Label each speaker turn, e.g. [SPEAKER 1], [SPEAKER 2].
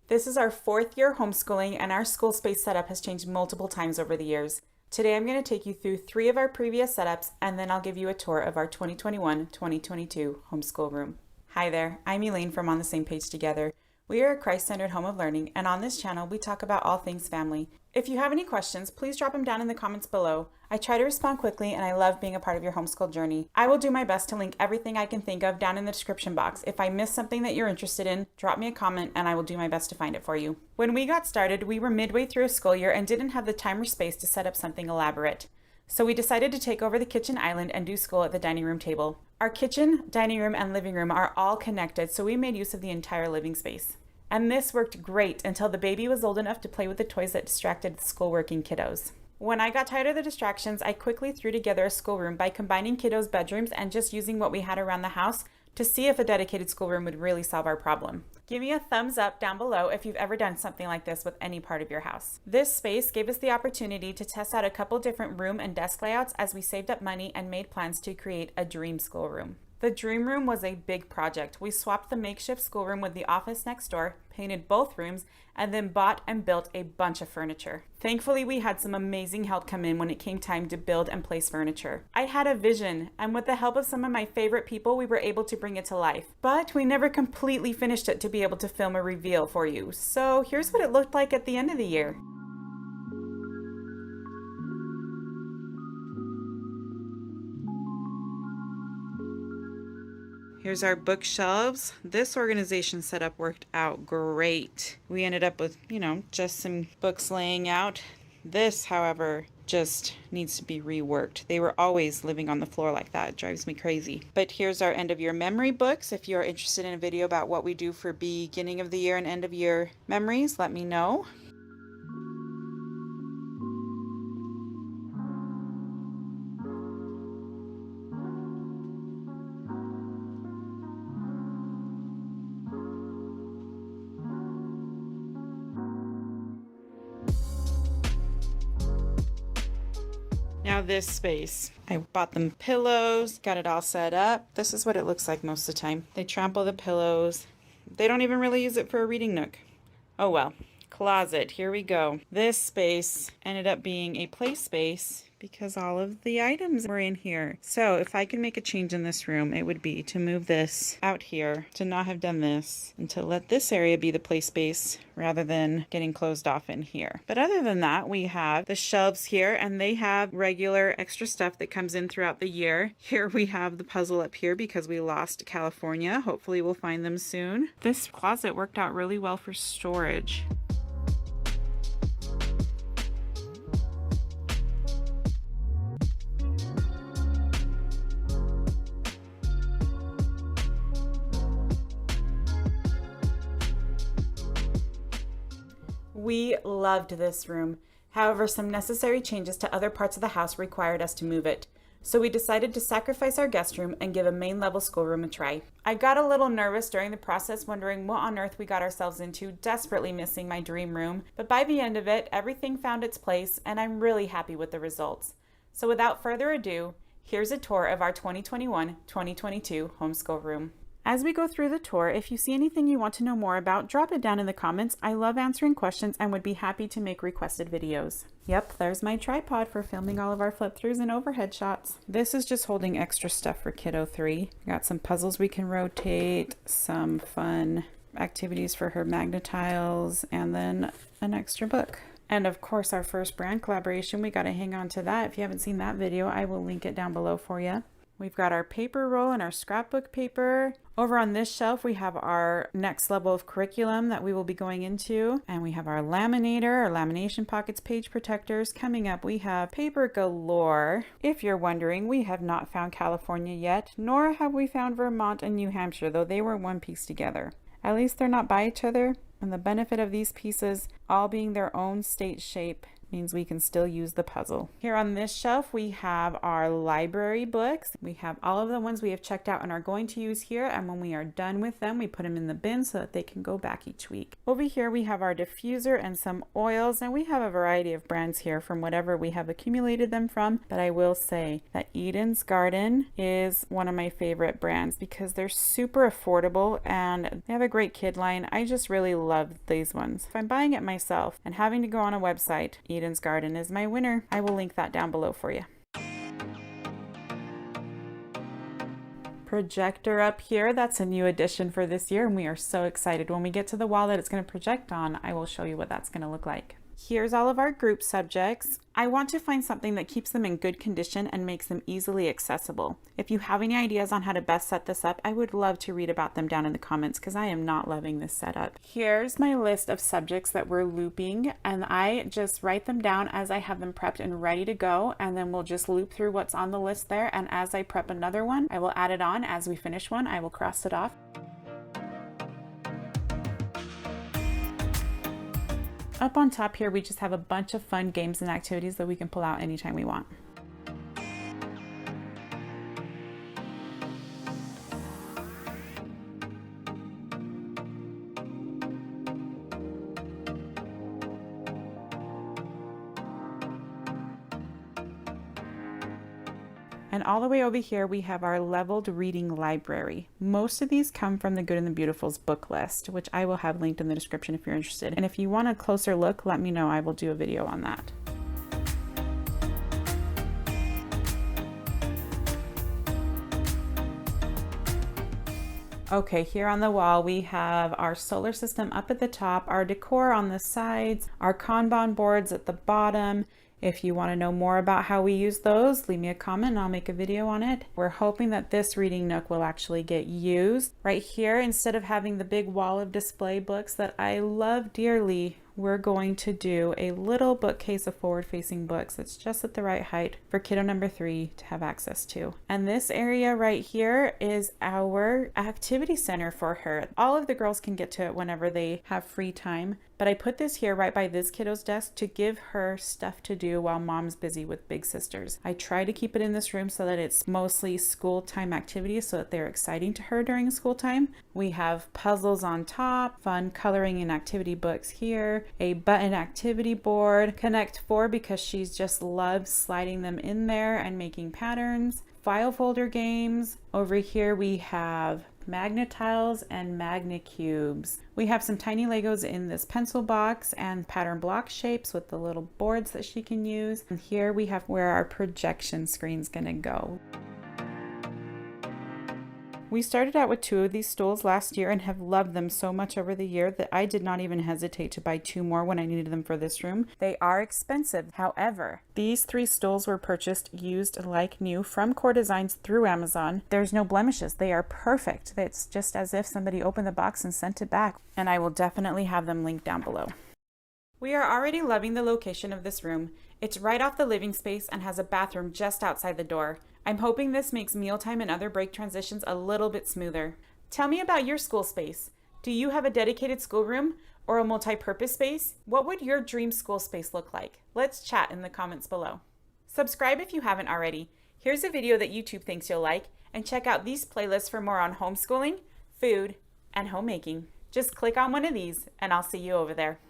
[SPEAKER 1] This is our 4th year homeschooling, and our school space setup has changed multiple times over the years. Today I'm going to take you through 3 of our previous setups, and then I'll give you a tour of our 2021-2022 homeschool room. Hi there, I'm Elaine from On the Same Page Together. We are a Christ-centered home of learning, and on this channel we talk about all things family. If you have any questions, please drop them down in the comments below. I try to respond quickly, and I love being a part of your homeschool journey. I will do my best to link everything I can think of down in the description box. If I miss something that you're interested in, drop me a comment and I will do my best to find it for you. When we got started, we were midway through a school year and didn't have the time or space to set up something elaborate. So we decided to take over the kitchen island and do school at the dining room table. Our kitchen, dining room, and living room are all connected, so we made use of the entire living space. And this worked great until the baby was old enough to play with the toys that distracted the schoolworking kiddos. When I got tired of the distractions, I quickly threw together a schoolroom by combining kiddos' bedrooms and just using what we had around the house to see if a dedicated schoolroom would really solve our problem. Give me a thumbs up down below if you've ever done something like this with any part of your house. This space gave us the opportunity to test out a couple different room and desk layouts as we saved up money and made plans to create a dream schoolroom. The dream room was a big project. We swapped the makeshift schoolroom with the office next door, painted both rooms, and then bought and built a bunch of furniture. Thankfully, we had some amazing help come in when it came time to build and place furniture. I had a vision, and with the help of some of my favorite people, we were able to bring it to life. But we never completely finished it to be able to film a reveal for you. So here's what it looked like at the end of the year. Here's our bookshelves. This organization setup worked out great. We ended up with, just some books laying out. This, however, just needs to be reworked. They were always living on the floor like that. It drives me crazy. But here's our end of year memory books. If you're interested in a video about what we do for beginning of the year and end of year memories, let me know. Now this space, I bought them pillows, got it all set up. This is what it looks like most of the time. They trample the pillows. They don't even really use it for a reading nook. Oh well. Closet, here we go. This space ended up being a play space because all of the items were in here. So if I could make a change in this room, it would be to move this out here, to not have done this, and to let this area be the play space rather than getting closed off in here. But other than that, we have the shelves here, and they have regular extra stuff that comes in throughout the year. Here we have the puzzle up here because we lost California. Hopefully we'll find them soon. This closet worked out really well for storage. We loved this room. However, some necessary changes to other parts of the house required us to move it. So we decided to sacrifice our guest room and give a main level schoolroom a try. I got a little nervous during the process, wondering what on earth we got ourselves into, desperately missing my dream room. But by the end of it, everything found its place, and I'm really happy with the results. So without further ado, here's a tour of our 2021-2022 homeschool room. As we go through the tour, if you see anything you want to know more about, drop it down in the comments. I love answering questions and would be happy to make requested videos. Yep, there's my tripod for filming all of our flip throughs and overhead shots. This is just holding extra stuff for kiddo 3. Got some puzzles we can rotate, some fun activities for her magnetiles, and then an extra book. And of course, our first brand collaboration, we got to hang on to that. If you haven't seen that video, I will link it down below for you. We've got our paper roll and our scrapbook paper. Over on this shelf, we have our next level of curriculum that we will be going into. And we have our laminator, our lamination pockets, page protectors. Coming up, we have paper galore. If you're wondering, we have not found California yet, nor have we found Vermont and New Hampshire, though they were one piece together. At least they're not by each other. And the benefit of these pieces all being their own state shape Means we can still use the puzzle. Here on this shelf, we have our library books. We have all of the ones we have checked out and are going to use here. And when we are done with them, we put them in the bin so that they can go back each week. Over here, we have our diffuser and some oils, and we have a variety of brands here from whatever we have accumulated them from. But I will say that Eden's Garden is one of my favorite brands because they're super affordable and they have a great kid line. I just really love these ones. If I'm buying it myself and having to go on a website, Eden's Garden is my winner. I will link that down below for you. Projector up here, that's a new addition for this year and we are so excited. When we get to the wall that it's going to project on, I will show you what that's going to look like. Here's all of our group subjects. I want to find something that keeps them in good condition and makes them easily accessible. If you have any ideas on how to best set this up, I would love to read about them down in the comments because I am not loving this setup. Here's my list of subjects that we're looping, and I just write them down as I have them prepped and ready to go, and then we'll just loop through what's on the list there, and as I prep another one, I will add it on. As we finish one, I will cross it off. Up on top here, we just have a bunch of fun games and activities that we can pull out anytime we want. And all the way over here, we have our leveled reading library. Most of these come from the Good and the Beautiful's book list, which I will have linked in the description if you're interested. And if you want a closer look, let me know. I will do a video on that. Okay, here on the wall, we have our solar system up at the top, our decor on the sides, our Kanban boards at the bottom. If you want to know more about how we use those, leave me a comment and I'll make a video on it. We're hoping that this reading nook will actually get used. Right here, instead of having the big wall of display books that I love dearly, we're going to do a little bookcase of forward-facing books that's just at the right height for kiddo number 3 to have access to. And this area right here is our activity center for her. All of the girls can get to it whenever they have free time, but I put this here right by this kiddo's desk to give her stuff to do while mom's busy with big sisters. I try to keep it in this room so that it's mostly school time activities so that they're exciting to her during school time. We have puzzles on top, fun coloring and activity books here, a button activity board, Connect 4 because she just loves sliding them in there and making patterns, file folder games. Over here we have Magnetiles and Magnicubes. We have some tiny Legos in this pencil box and pattern block shapes with the little boards that she can use. And here we have where our projection screen's gonna go. We started out with 2 of these stools last year and have loved them so much over the year that I did not even hesitate to buy 2 more when I needed them for this room. They are expensive. However, these 3 stools were purchased used like new from Core Designs through Amazon. There's no blemishes. They are perfect. It's just as if somebody opened the box and sent it back. And I will definitely have them linked down below. We are already loving the location of this room. It's right off the living space and has a bathroom just outside the door. I'm hoping this makes mealtime and other break transitions a little bit smoother. Tell me about your school space. Do you have a dedicated schoolroom or a multi-purpose space? What would your dream school space look like? Let's chat in the comments below. Subscribe if you haven't already. Here's a video that YouTube thinks you'll like, and check out these playlists for more on homeschooling, food, and homemaking. Just click on one of these and I'll see you over there.